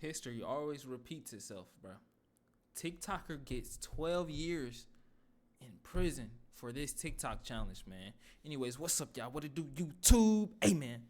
history always repeats itself, bro. TikToker gets 12 years in prison for this TikTok challenge, man. Anyways, what's up, y'all? What it do, YouTube? Hey, man.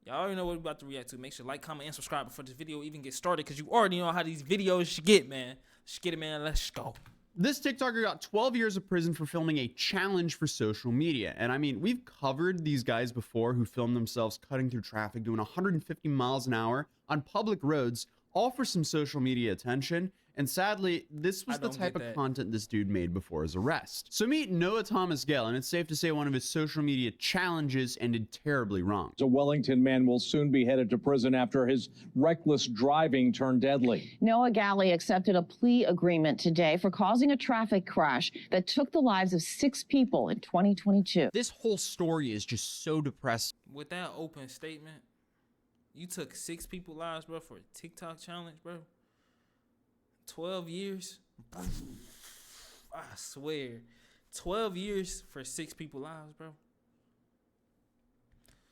Y'all already know what we're about to react to. Make sure to like, comment, and subscribe before this video even gets started, because you already know how these videos should get, man. Let's get it, man. Let's go. This TikToker got 12 years of prison for filming a challenge for social media. And I mean, we've covered these guys before who filmed themselves cutting through traffic, doing 150 miles an hour on public roads, all for some social media attention. And sadly, this was the type of content this dude made before his arrest. So meet Noah Thomas Gale, and it's safe to say one of his social media challenges ended terribly wrong. A Wellington man will soon be headed to prison after his reckless driving turned deadly. Noah Gale accepted a plea agreement today for causing a traffic crash that took the lives of 6 people in 2022. This whole story is just so depressing. With that open statement, you took 6 people's lives, bro, for a TikTok challenge, bro. 12 years. I swear. 12 years for 6 people's lives, bro.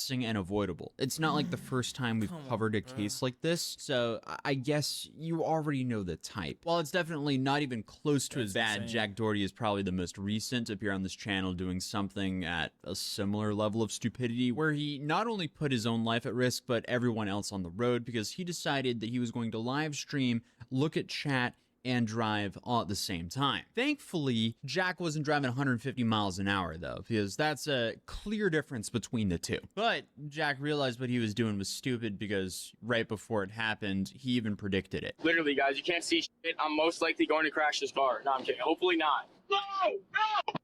And avoidable. It's not like the first time we've covered a case like this, so I guess you already know the type. While it's definitely not even close to as bad, insane. Jack Doherty is probably the most recent to appear on this channel doing something at a similar level of stupidity, where he not only put his own life at risk, but everyone else on the road, because he decided that he was going to live stream, look at chat, and drive all at the same time. Thankfully, Jack wasn't driving 150 miles an hour though, because that's a clear difference between the two. But Jack realized what he was doing was stupid, because right before it happened, he even predicted it. Literally, guys, you can't see shit. I'm most likely going to crash this car. No, I'm kidding. Hopefully not. No!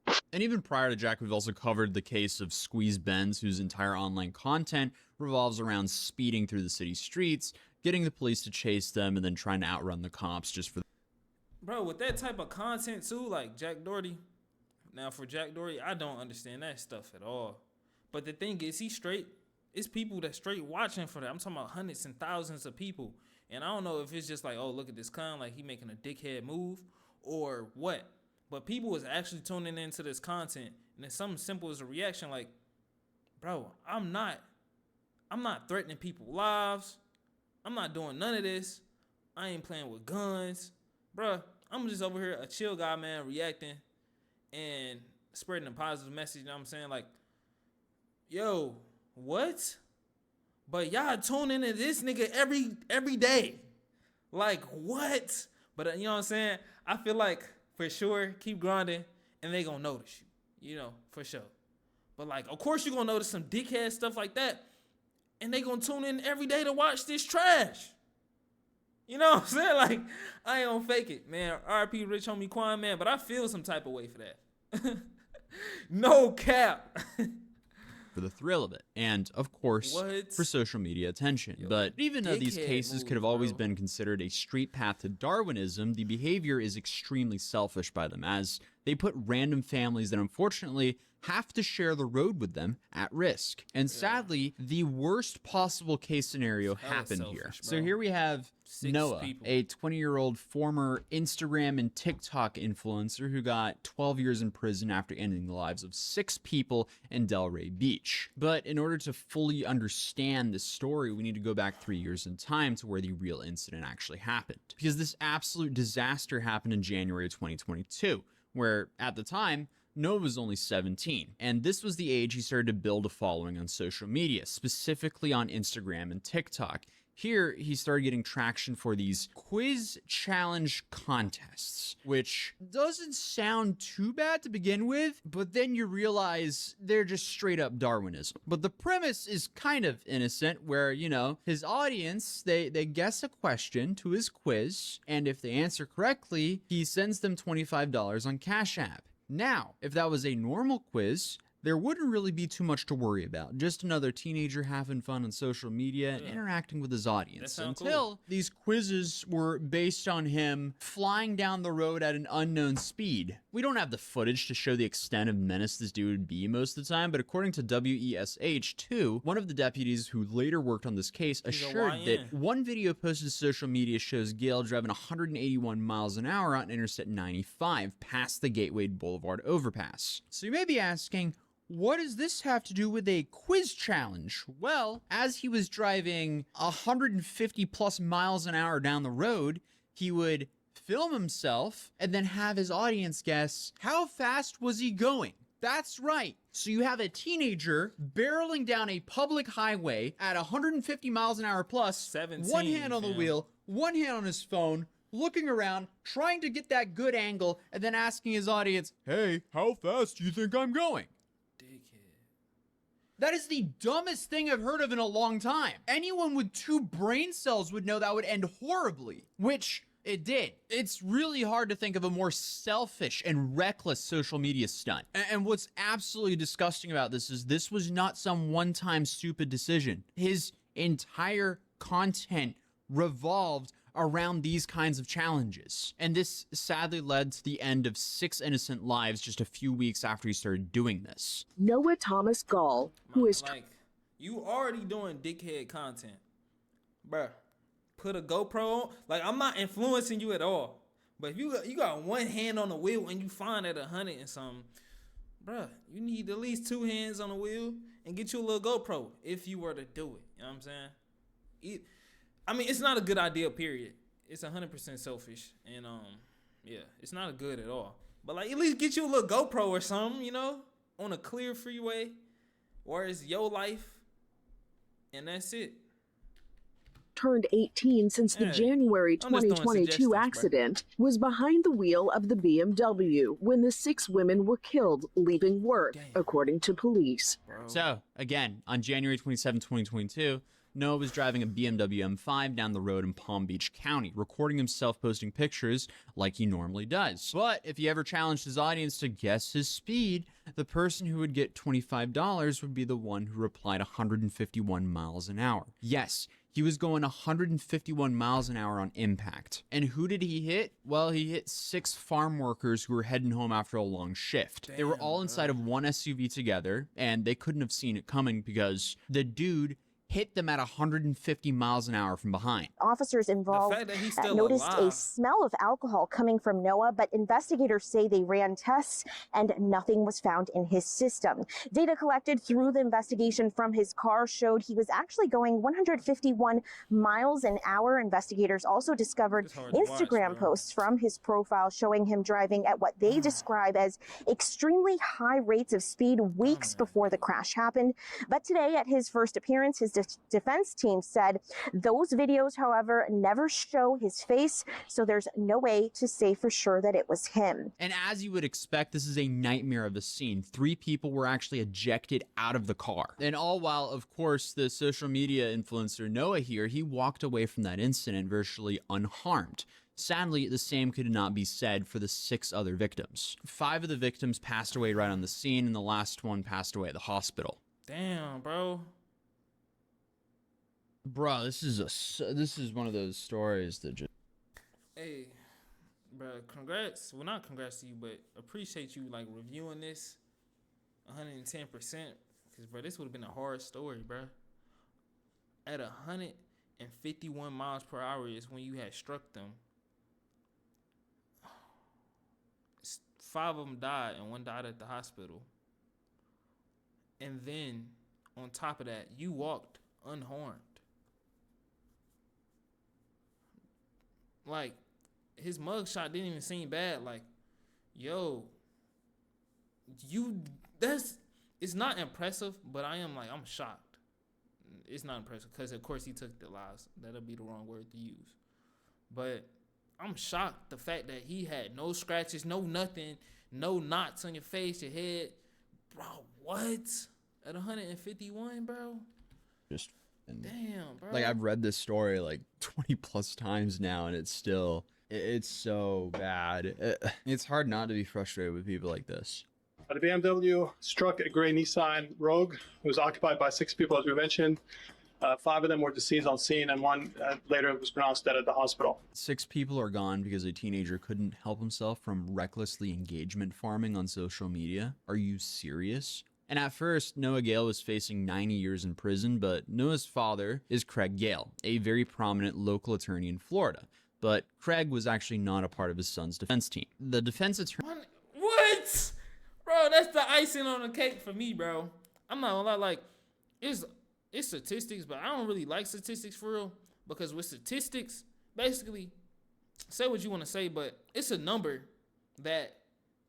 No! And even prior to Jack, we've also covered the case of Squeeze Benz, whose entire online content revolves around speeding through the city streets, getting the police to chase them, and then trying to outrun the cops just for Bro, with that type of content too, like Jack Doherty. Now for Jack Doherty, I don't understand that stuff at all. But the thing is, it's people that straight watching for that. I'm talking about hundreds and thousands of people. And I don't know if it's just like, oh, look at this con, like he making a dickhead move or what. But people was actually tuning into this content, and it's something simple as a reaction like, bro, I'm not threatening people's lives. I'm not doing none of this. I ain't playing with guns. Bruh, I'm just over here, a chill guy, man, reacting and spreading a positive message. You know what I'm saying? Like, yo, what? But y'all tune into this nigga every day. Like, what? But you know what I'm saying? I feel like, for sure, keep grinding, and they gonna notice you. You know, for sure. But, like, of course you gonna notice some dickhead stuff like that, and they gonna tune in every day to watch this trash. You know what I'm saying? Like, I ain't gonna fake it, man. RIP Rich Homie Quan, man. But I feel some type of way for that. No cap. For the thrill of it. And, of course, for social media attention. Yo, but even though these cases could have always been considered a straight path to Darwinism, the behavior is extremely selfish by them, as they put random families that unfortunately have to share the road with them at risk. And sadly, the worst possible case scenario happened here. So here we have Noah, a 20-year-old former Instagram and TikTok influencer who got 12 years in prison after ending the lives of 6 people in Delray Beach. But in order to fully understand this story, we need to go back 3 years in time to where the real incident actually happened. Because this absolute disaster happened in January of 2022, where at the time, Noah was only 17, and this was the age he started to build a following on social media, specifically on Instagram and TikTok. Here, he started getting traction for these quiz challenge contests, which doesn't sound too bad to begin with, but then you realize they're just straight up Darwinism. But the premise is kind of innocent, where, you know, his audience, they guess a question to his quiz, and if they answer correctly, he sends them $25 on Cash App. Now, if that was a normal quiz, there wouldn't really be too much to worry about. Just another teenager having fun on social media and interacting with his audience. Until these quizzes were based on him flying down the road at an unknown speed. We don't have the footage to show the extent of menace this dude would be most of the time, but according to WESH2, one of the deputies who later worked on this case assured that one video posted to social media shows Gale driving 181 miles an hour on Interstate 95 past the Gateway Boulevard overpass. So you may be asking, What does this have to do with a quiz challenge? Well, as he was driving 150 plus miles an hour down the road, he would film himself and then have his audience guess how fast was he going. That's right. So you have a teenager barreling down a public highway at 150 miles an hour plus, 17, one hand on the fam. wheel, one hand on his phone, looking around, trying to get that good angle, and then asking his audience, hey, how fast do you think I'm going? Dickhead. That is the dumbest thing I've heard of in a long time. Anyone with 2 brain cells would know that would end horribly, which it did. It's really hard to think of a more selfish and reckless social media stunt. And what's absolutely disgusting about this is this was not some one-time stupid decision. His entire content revolved around these kinds of challenges. And this sadly led to the end of 6 innocent lives just a few weeks after he started doing this. Noah Thomas Gall, who is Like, you already doing dickhead content. Bruh, put a GoPro on. Like, I'm not influencing you at all. But if you got one hand on the wheel and you find at 100 and something, bruh, you need at least 2 hands on the wheel and get you a little GoPro if you were to do it. You know what I'm saying? I mean, it's not a good idea, period. It's 100% selfish. And, yeah, it's not good at all. But, like, at least get you a little GoPro or something, you know, on a clear freeway where it's your life. And that's it. turned 18 since the Hey, January I'm just throwing 2022 suggestions, accident, was behind the wheel of the BMW when the 6 women were killed leaving work, Damn. according to police. Bro. So, again, on January 27, 2022, Noah was driving a BMW M5 down the road in Palm Beach County, recording himself posting pictures like he normally does. But if he ever challenged his audience to guess his speed, the person who would get $25 would be the one who replied 151 miles an hour. Yes, he was going 151 miles an hour on impact. And who did he hit? Well, he hit 6 farm workers who were heading home after a long shift. They were all inside of one SUV together, and they couldn't have seen it coming because the dude hit them at 150 miles an hour from behind. Officers involved fact that he's still noticed a alive. smell of alcohol coming from Noah, but investigators say they ran tests and nothing was found in his system. Data collected through the investigation from his car showed he was actually going 151 miles an hour. Investigators also discovered It's hard to watch, Instagram bro. posts from his profile showing him driving at what they describe as extremely high rates of speed weeks before the crash happened. But today, at his first appearance, his defense team said those videos, however, never show his face, so there's no way to say for sure that it was him. And as you would expect, this is a nightmare of a scene. 3 people were actually ejected out of the car. And all while, of course, the social media influencer Noah here, he walked away from that incident virtually unharmed. Sadly, the same could not be said for the 6 other victims. 5 of the victims passed away right on the scene, and the last one passed away at the hospital. Damn, bro. Bro, this is one of those stories that just... Hey, bro, congrats. Well, not congrats to you, but appreciate you, like, reviewing this 110%. Because, bro, this would have been a hard story, bro. At 151 miles per hour is when you had struck them. 5 of them died, and 1 died at the hospital. And then, on top of that, you walked unharmed. Like, his mugshot didn't even seem bad. Like, yo, it's not impressive, but I'm shocked. It's not impressive because, of course, he took the lives. That'll be the wrong word to use. But I'm shocked the fact that he had no scratches, no nothing, no knots on your face, your head. Bro, what? At 151, bro? just Damn, bro. like, I've read this story like 20 plus times now, and it's still, it's so bad. It's hard not to be frustrated with people like this. The BMW struck a gray Nissan Rogue. It was occupied by 6 people, as we mentioned. 5 of them were deceased on scene, and 1 later was pronounced dead at the hospital. 6 people are gone because a teenager couldn't help himself from recklessly engagement farming on social media. Are you serious? And at first, Noah Gale was facing 90 years in prison, but Noah's father is Craig Gale, a very prominent local attorney in Florida. But Craig was actually not a part of his son's defense team. The defense attorney... What? Bro, bro, that's the icing on the cake for me, bro. I'm not gonna lie, like, it's statistics, but I don't really like statistics for real, because with statistics, basically, say what you want to say, but it's a number that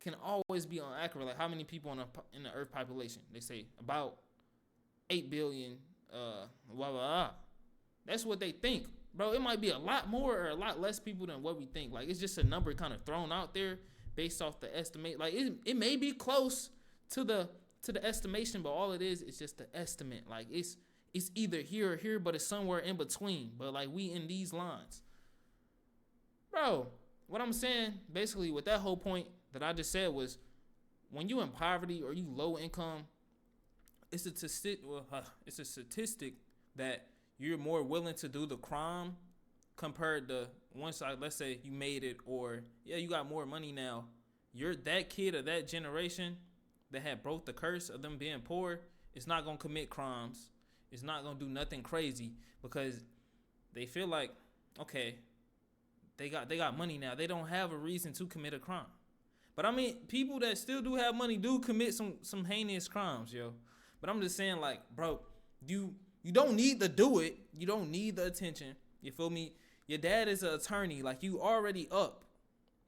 can always be inaccurate. Like, how many people in the Earth population? They say about 8 billion, blah, blah, blah. That's what they think. Bro, it might be a lot more or a lot less people than what we think. Like, it's just a number kind of thrown out there based off the estimate. Like, it may be close to the estimation, but all it is just the estimate. Like, it's either here or here, but it's somewhere in between. But, like, we in these lines. Bro, what I'm saying, basically, with that whole point that I just said was, when you in poverty or you low income, it's a statistic that you're more willing to do the crime compared to one side. Let's say you made it, or yeah, you got more money now. You're that kid of that generation that had broke the curse of them being poor. It's not gonna commit crimes. It's not gonna do nothing crazy because they feel like, okay, they got money now. They don't have a reason to commit a crime. But I mean, people that still do have money do commit some heinous crimes, yo. But I'm just saying, like, bro, you don't need to do it. You don't need the attention. You feel me? Your dad is an attorney. Like, you already up.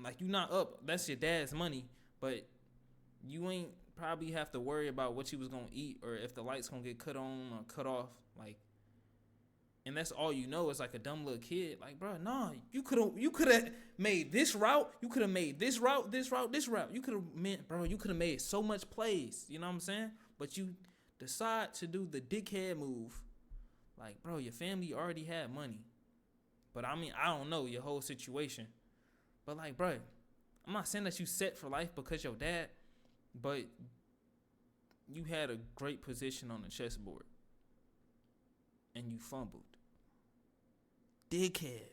Like, you not up. That's your dad's money. But you ain't probably have to worry about what you was going to eat or if the light's going to get cut on or cut off. Like, and that's all you know is like a dumb little kid. Like, bro, nah, you could have made this route. You could have made this route. You could have made so much plays. You know what I'm saying? But you decide to do the dickhead move. Like, bro, your family already had money. But I mean, I don't know your whole situation. But like, bro, I'm not saying that you set for life because your dad, but you had a great position on the chessboard. And you fumbled. Dickhead.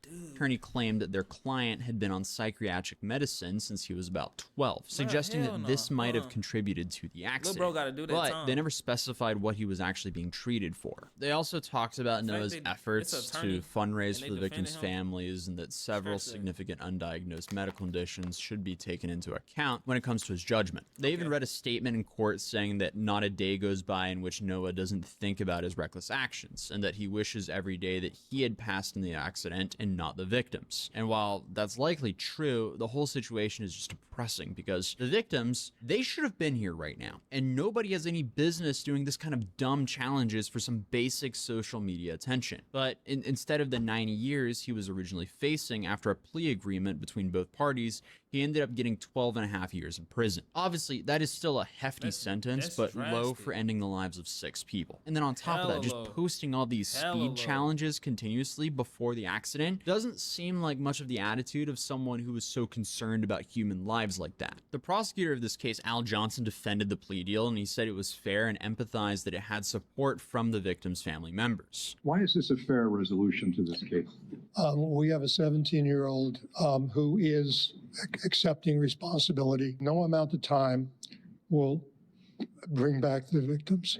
Dude. Attorney claimed that their client had been on psychiatric medicine since he was about 12, suggesting that this might have contributed to the accident. Little bro gotta do that but time. They never specified what he was actually being treated for. They also talked about Noah's efforts to fundraise for the victims' families and that several significant undiagnosed medical conditions should be taken into account when it comes to his judgment. They even read a statement in court saying that not a day goes by in which Noah doesn't think about his reckless actions and that he wishes every day that he had passed in the accident and not the victims. And while that's likely true, the whole situation is just depressing because the victims, they should have been here right now. And nobody has any business doing this kind of dumb challenges for some basic social media attention. But instead of the 90 years he was originally facing after a plea agreement between both parties, he ended up getting 12 and a half years in prison. Obviously, that is still a hefty sentence, but low for ending the lives of 6 people. And then on top of that, just posting all these speed challenges continuously before the accident doesn't seem like much of the attitude of someone who was so concerned about human lives like that. The prosecutor of this case, Al Johnson, defended the plea deal, and he said it was fair and empathized that it had support from the victims' family members. Why is this a fair resolution to this case? We have a 17-year-old who is accepting responsibility. No amount of time will bring back the victims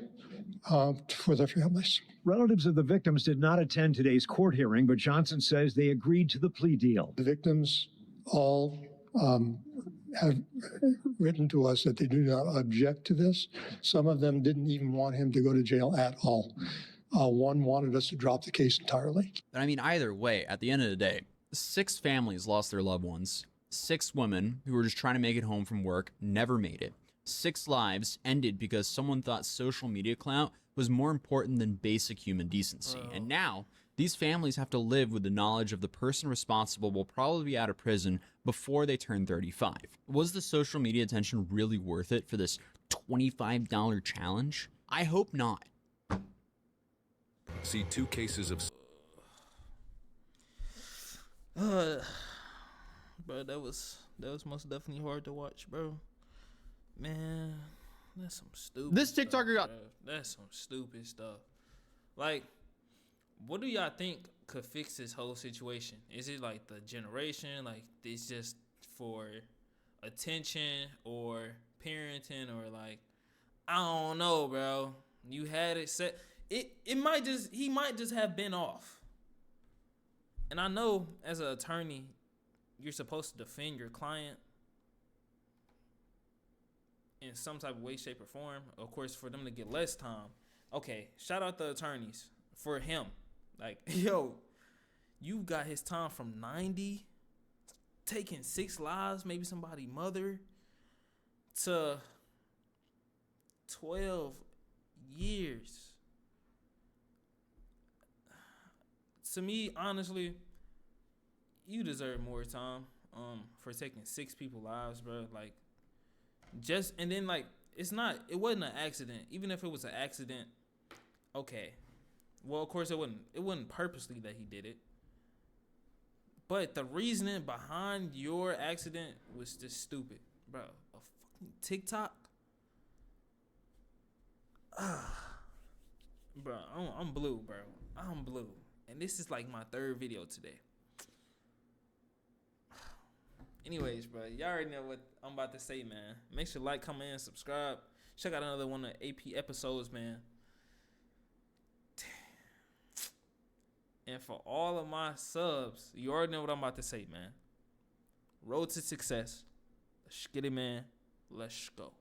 for their families. Relatives of the victims did not attend today's court hearing, but Johnson says they agreed to the plea deal. The victims all have written to us that they do not object to this. Some of them didn't even want him to go to jail at all. One wanted us to drop the case entirely. But I mean, either way, at the end of the day, 6 families lost their loved ones. 6 women who were just trying to make it home from work never made it. 6 lives ended because someone thought social media clout was more important than basic human decency. And now, these families have to live with the knowledge of the person responsible will probably be out of prison before they turn 35. Was the social media attention really worth it for this $25 challenge? I hope not. See 2 cases of... Bro, that was most definitely hard to watch, bro. Man, that's some stupid This TikToker got... That's some stupid stuff. Like, what do y'all think could fix this whole situation? Is it like the generation? Like, it's just for attention or parenting or like, I don't know, bro. You had it set. He might just have been off. And I know as an attorney, you're supposed to defend your client. in some type of way, shape, or form. Of course, for them to get less time. Okay, shout out the attorneys for him. Like, yo, you got his time from 90, taking 6 lives, maybe somebody mother, to 12 years. To me, honestly, you deserve more time for taking 6 people's lives, bro. Like, just, and then, like, it wasn't an accident. Even if it was an accident, okay. Well, of course, it wasn't purposely that he did it. But the reasoning behind your accident was just stupid, bro. A fucking TikTok? Bro, I'm blue, bro. I'm blue. And this is like my 3rd video today. Anyways, bro, y'all already know what I'm about to say, man. Make sure to like, comment, and subscribe. Check out another one of the AP episodes, man. And for all of my subs, you already know what I'm about to say, man. Road to success. Let's get it, man. Let's go.